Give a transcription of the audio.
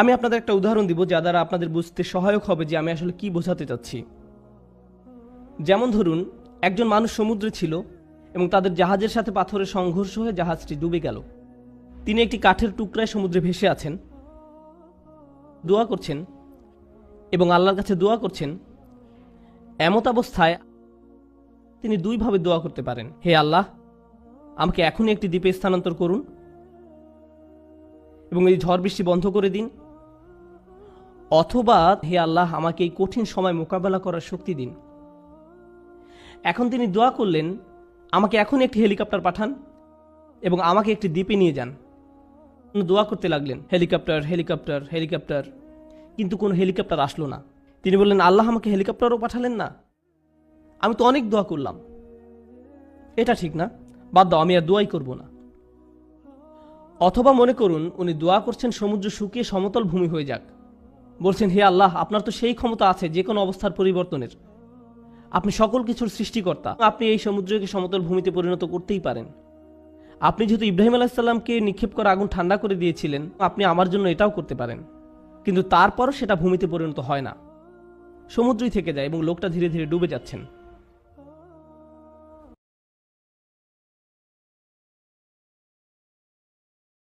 আমি আপনাদের একটা উদাহরণ দিব যা দ্বারা আপনাদের বুঝতে সহায়ক হবে যে আমি আসলে কি বোঝাতে চাচ্ছি। যেমন ধরুন, একজন মানুষ সমুদ্রে ছিল এবং তাদের জাহাজের সাথে পাথরের সংঘর্ষ হয়ে জাহাজটি ডুবে গেল। তিনি একটি কাঠের টুকরায় সমুদ্রে ভেসে আছেন, দোয়া করছেন এবং আল্লাহর কাছে দোয়া করছেন। এমত অবস্থায় তিনি দুইভাবে দোয়া করতে পারেন: হে আল্লাহ, আমাকে এখনই একটি দ্বীপে স্থানান্তর করুন এবং এই ঝড় বৃষ্টি বন্ধ করে দিন, অথবা হে আল্লাহ, আমাকে এই কঠিন সময় মোকাবেলা করার শক্তি দিন। এখন তিনি দোয়া করলেন, আমাকে এখন একটি হেলিকপ্টার পাঠান এবং আমাকে একটি দ্বীপে নিয়ে যান। দোয়া করতে লাগলেন, হেলিকপ্টার হেলিকপ্টার হেলিকপ্টার, কিন্তু কোনো হেলিকপ্টার আসলো না। তিনি বললেন, আল্লাহ, আমাকে হেলিকপ্টারও পাঠালেন না, আমি তো অনেক দোয়া করলাম, এটা ঠিক না, বাদ দাও, আমি আর দোয়াই করব না। অথবা মনে করুন উনি দোয়া করছেন সমুদ্র শুকিয়ে সমতল ভূমি হয়ে যাক, বলছেন, হে আল্লাহ, আপনার তো সেই ক্ষমতা আছে যে কোনো অবস্থার পরিবর্তনের, আপনি সকল কিছুর সৃষ্টিকর্তা, আপনি এই সমুদ্রকে সমতল ভূমিতে পরিণত করতেই পারেন। আপনি যেহেতু ইব্রাহিম আলাইসাল্লামকে নিক্ষেপ করা আগুন ঠান্ডা করে দিয়েছিলেন, আপনি আমার জন্য এটাও করতে পারেন। কিন্তু তারপরও সেটা ভূমিতে পরিণত হয় না, সমুদ্রই থেকে যায় এবং লোকটা ধীরে ধীরে ডুবে যাচ্ছেন।